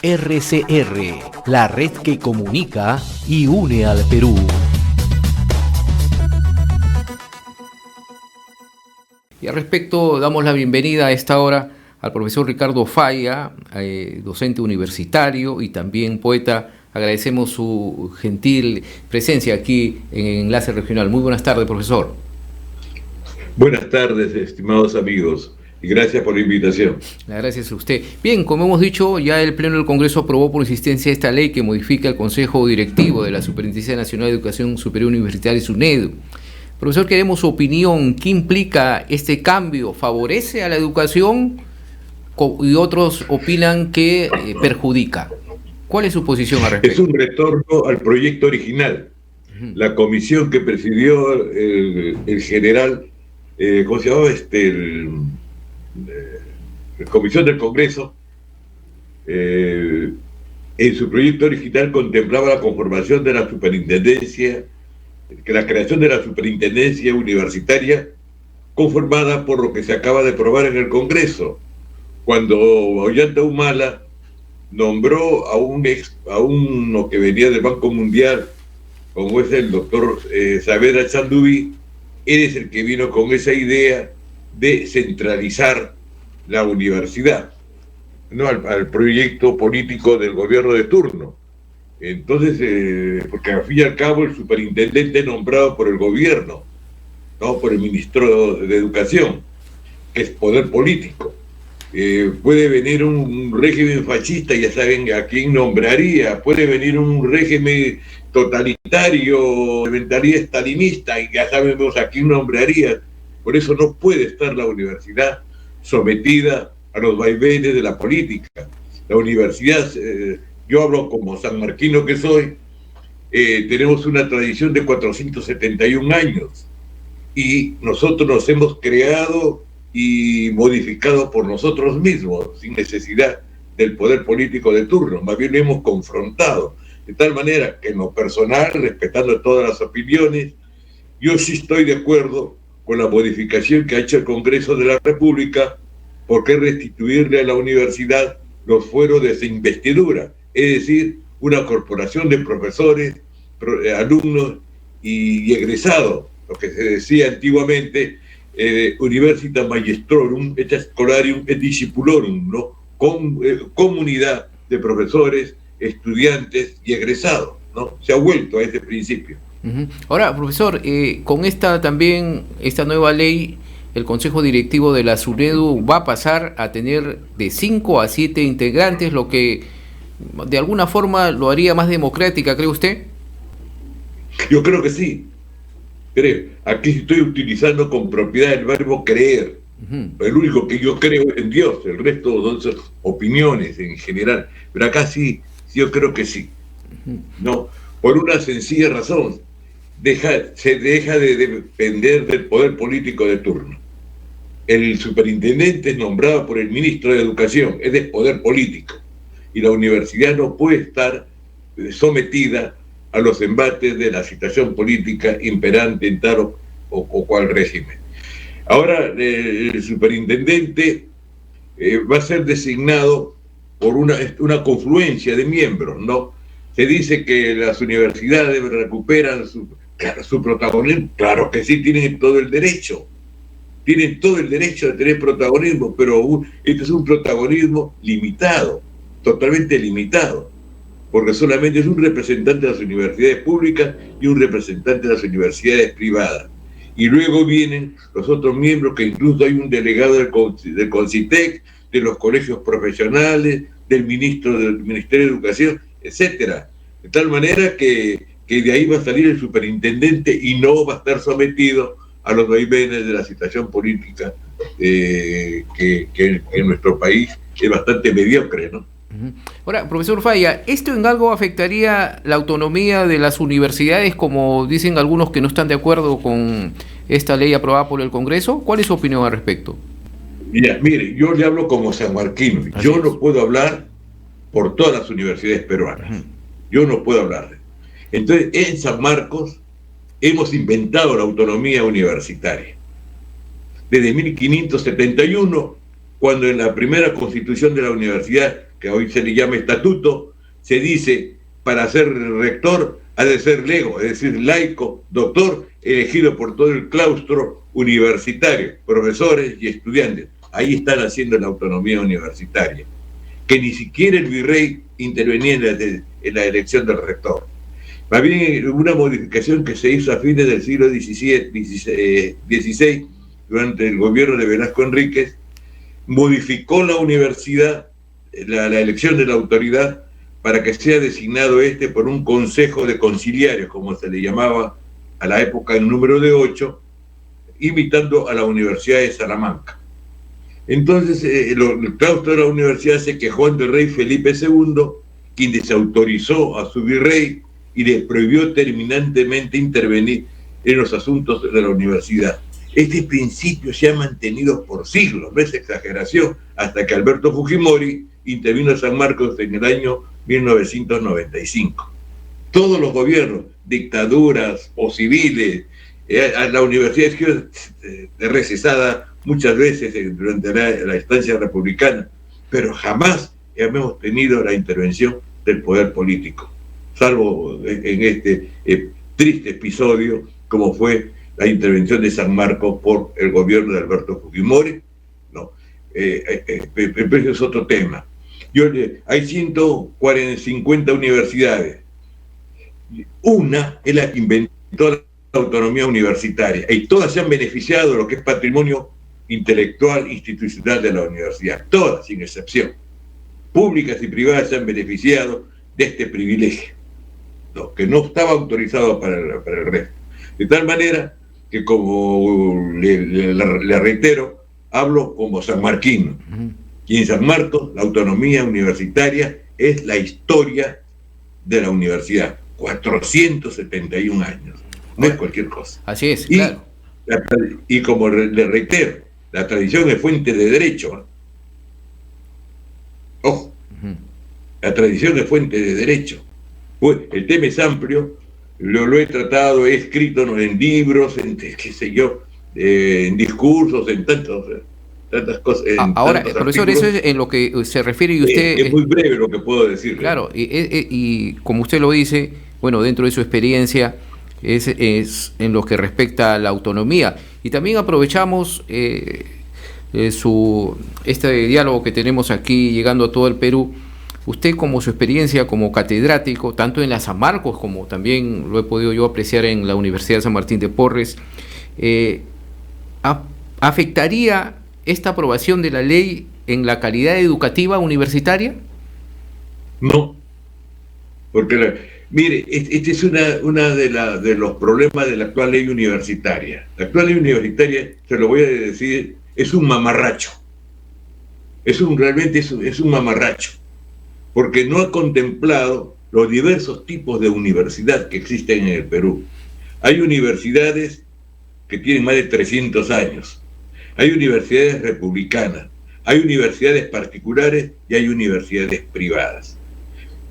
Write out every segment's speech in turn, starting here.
RCR, la red que comunica y une al Perú. Y al respecto, damos la bienvenida a esta hora al profesor Ricardo Falla, docente universitario y también poeta. Agradecemos su gentil presencia aquí en Enlace Regional. Muy buenas tardes, profesor. Buenas tardes, estimados amigos, y gracias por la invitación. Gracias a usted. Bien, como hemos dicho, ya el Pleno del Congreso aprobó por insistencia esta ley que modifica el Consejo Directivo de la Superintendencia Nacional de Educación Superior Universitaria, SUNEDU. Profesor, queremos su opinión. ¿Qué implica este cambio? ¿Favorece a la educación? Y otros opinan que perjudica. ¿Cuál es su posición al respecto? Es un retorno al proyecto original. La comisión que presidió el general, ¿cómo se llamaba? La comisión del Congreso, en su proyecto original contemplaba la conformación de la superintendencia, la creación de la superintendencia universitaria conformada por lo que se acaba de aprobar en el Congreso, cuando Ollanta Humala nombró a uno que venía del Banco Mundial, como es el doctor Saavedra Chandubi. Él es el que vino con esa idea de centralizar la universidad, ¿no? al proyecto político del gobierno de turno. Entonces, porque al fin y al cabo el superintendente es nombrado por el gobierno, no por el ministro de Educación, que es poder político. Puede venir un régimen fascista, ya saben a quién nombraría. Puede venir un régimen totalitario de mentalidad stalinista y ya sabemos a quién nombraría. Por eso no puede estar la universidad sometida a los vaivenes de la política. La universidad, yo hablo como sanmarquino que soy, tenemos una tradición de 471 años y nosotros nos hemos creado y modificado por nosotros mismos, sin necesidad del poder político de turno. Más bien lo hemos confrontado, de tal manera que en lo personal, respetando todas las opiniones, yo sí estoy de acuerdo con la modificación que ha hecho el Congreso de la República, porque restituirle a la universidad los fueros de investidura, es decir, una corporación de profesores, alumnos y egresados, lo que se decía antiguamente, Universitas Magistrorum et Scholarium et Discipulorum, ¿no? Comunidad de profesores, estudiantes y egresados, ¿no? Se ha vuelto a ese principio. Ahora, profesor, con esta nueva ley, el Consejo Directivo de la SUNEDU va a pasar a tener de 5 a 7 integrantes, lo que de alguna forma lo haría más democrática, ¿cree usted? Yo creo que sí. Aquí estoy utilizando con propiedad el verbo creer. El único que yo creo es en Dios, el resto son opiniones en general, pero acá sí, yo creo que sí. No, por una sencilla razón, se deja de depender del poder político de turno. El superintendente es nombrado por el ministro de Educación, es de poder político, y la universidad no puede estar sometida a los embates de la situación política imperante en tal o cual régimen. Ahora el superintendente va a ser designado por una confluencia de miembros, ¿no? Se dice que las universidades recuperan su protagonismo. Claro que sí, tienen todo el derecho de tener protagonismo, pero este es un protagonismo limitado, totalmente limitado, porque solamente es un representante de las universidades públicas y un representante de las universidades privadas. Y luego vienen los otros miembros, que incluso hay un delegado del CONCITEC, de los colegios profesionales, del Ministerio de Educación, etcétera. De tal manera que de ahí va a salir el superintendente y no va a estar sometido a los vaivenes de la situación política que en nuestro país es bastante mediocre, ¿no? Ahora, profesor Falla, ¿esto en algo afectaría la autonomía de las universidades, como dicen algunos que no están de acuerdo con esta ley aprobada por el Congreso? ¿Cuál es su opinión al respecto? Mire, yo le hablo como sanmarquino. Yo no puedo hablar por todas las universidades peruanas. Yo no puedo hablar. Entonces, en San Marcos hemos inventado la autonomía universitaria. Desde 1571, cuando en la primera constitución de la universidad que hoy se le llama estatuto, se dice, para ser rector ha de ser lego, es decir, laico, doctor, elegido por todo el claustro universitario, profesores y estudiantes. Ahí están haciendo la autonomía universitaria, que ni siquiera el virrey intervenía en la elección del rector. Más bien una modificación que se hizo a fines del siglo XVI, durante el gobierno de Velasco Enríquez, modificó la universidad, la elección de la autoridad, para que sea designado por un consejo de conciliarios, como se le llamaba a la época en número de 8, imitando a la Universidad de Salamanca. Entonces, el claustro de la universidad se quejó ante el rey Felipe II, quien desautorizó a su virrey y le prohibió terminantemente intervenir en los asuntos de la universidad. Este principio se ha mantenido por siglos, no es exageración, hasta que Alberto Fujimori intervino en San Marcos en el año 1995. Todos los gobiernos, dictaduras o civiles, la universidad ha sido recesada muchas veces durante la estancia republicana, pero jamás hemos tenido la intervención del poder político, salvo en este triste episodio como fue la intervención de San Marcos por el gobierno de Alberto Fujimori, ¿no? Pero eso es otro tema. Hay 150 universidades. Una es la que inventó la autonomía universitaria y todas se han beneficiado de lo que es patrimonio intelectual institucional de la universidad, todas sin excepción, públicas y privadas, se han beneficiado de este privilegio, ¿no? Que no estaba autorizado para el resto. De tal manera que, como le reitero, hablo como sanmarquino. Y en San Marcos la autonomía universitaria es la historia de la universidad, 471 años, no es cualquier cosa. Así es, claro. Y como le reitero, la tradición es fuente de derecho, ¿no? Ojo, la tradición es fuente de derecho. Pues, el tema es amplio, lo he tratado, he escrito en libros, en qué sé yo, en discursos, en tantas cosas. Ahora, profesor, eso es en lo que se refiere y usted... Es muy breve lo que puedo decirle. Claro, y como usted lo dice, bueno, dentro de su experiencia es en lo que respecta a la autonomía. Y también aprovechamos este diálogo que tenemos aquí llegando a todo el Perú. Usted, como su experiencia como catedrático, tanto en la San Marcos como también lo he podido yo apreciar en la Universidad de San Martín de Porres, ¿afectaría esta aprobación de la ley en la calidad educativa universitaria? No, porque mire, este es una de los problemas de la actual ley universitaria. La actual ley universitaria, se lo voy a decir, es un mamarracho. Realmente es un mamarracho, porque no ha contemplado los diversos tipos de universidad que existen en el Perú. Hay universidades que tienen más de 300 años. Hay universidades republicanas, hay universidades particulares y hay universidades privadas.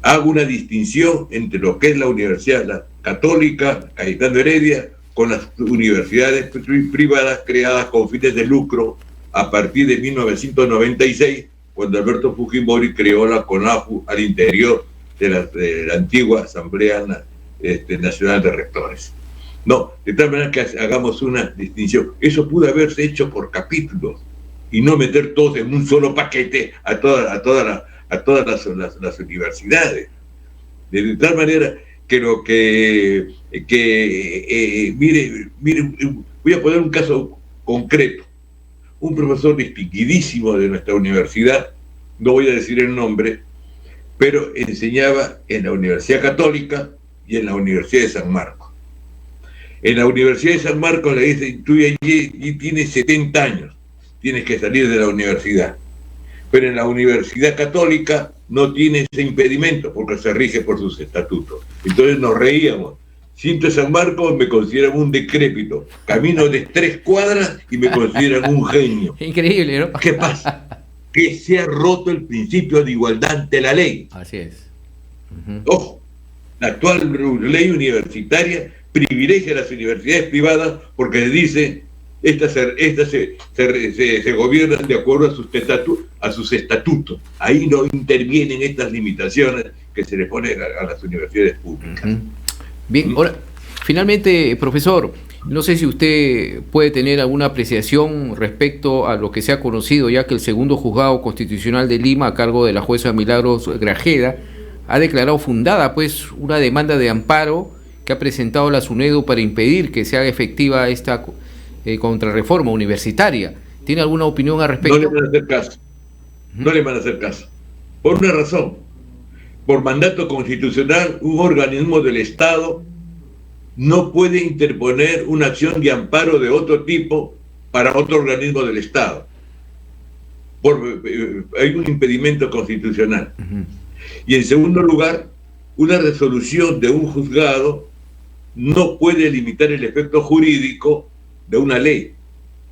Hago una distinción entre lo que es la Universidad Católica, Cayetano Heredia, con las universidades privadas creadas con fines de lucro a partir de 1996, cuando Alberto Fujimori creó la CONAFU al interior de la antigua Asamblea Nacional de Rectores. No, de tal manera que hagamos una distinción. Eso pudo haberse hecho por capítulos y no meter todos en un solo paquete a todas las universidades. De tal manera que mire, voy a poner un caso concreto. Un profesor distinguidísimo de nuestra universidad, no voy a decir el nombre, pero enseñaba en la Universidad Católica y en la Universidad de San Marcos. En la Universidad de San Marcos le dicen, tú ya tienes 70 años, tienes que salir de la universidad. Pero en la Universidad Católica no tiene ese impedimento porque se rige por sus estatutos. Entonces nos reíamos. Siento San Marcos, me consideran un decrépito. Camino de 3 cuadras y me consideran un genio. Increíble, ¿no? ¿Qué pasa? Que se ha roto el principio de igualdad ante la ley. Así es. Ojo, la actual ley universitaria privilegia a las universidades privadas porque dice se gobiernan de acuerdo a sus estatutos. Ahí no intervienen estas limitaciones que se le ponen a las universidades públicas. Bien, ahora, finalmente, profesor, no sé si usted puede tener alguna apreciación respecto a lo que se ha conocido, ya que el segundo juzgado constitucional de Lima, a cargo de la jueza Milagros Grajeda, ha declarado fundada pues una demanda de amparo que ha presentado la SUNEDU para impedir que se haga efectiva esta contrarreforma universitaria. ¿Tiene alguna opinión al respecto? No le van a hacer caso. No le van a hacer caso. Por una razón. Por mandato constitucional, un organismo del Estado no puede interponer una acción de amparo de otro tipo para otro organismo del Estado. Hay un impedimento constitucional. Y en segundo lugar, una resolución de un juzgado no puede limitar el efecto jurídico de una ley.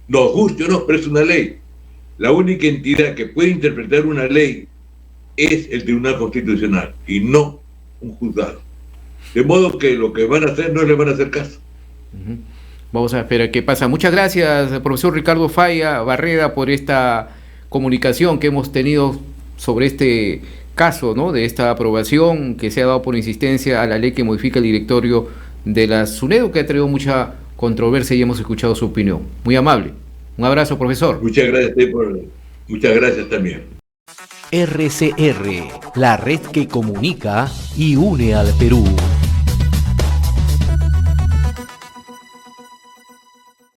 Nos guste o no, pero es una ley. La única entidad que puede interpretar una ley es el Tribunal Constitucional y no un juzgado. De modo que lo que van a hacer no le van a hacer caso. Vamos a esperar qué pasa. Muchas gracias, profesor Ricardo Falla Barreda, por esta comunicación que hemos tenido sobre este caso, ¿no?, de esta aprobación que se ha dado por insistencia a la ley que modifica el directorio de la SUNEDU, que ha traído mucha controversia y hemos escuchado su opinión. Muy amable. Un abrazo, profesor. Muchas gracias también. RCR, la red que comunica y une al Perú.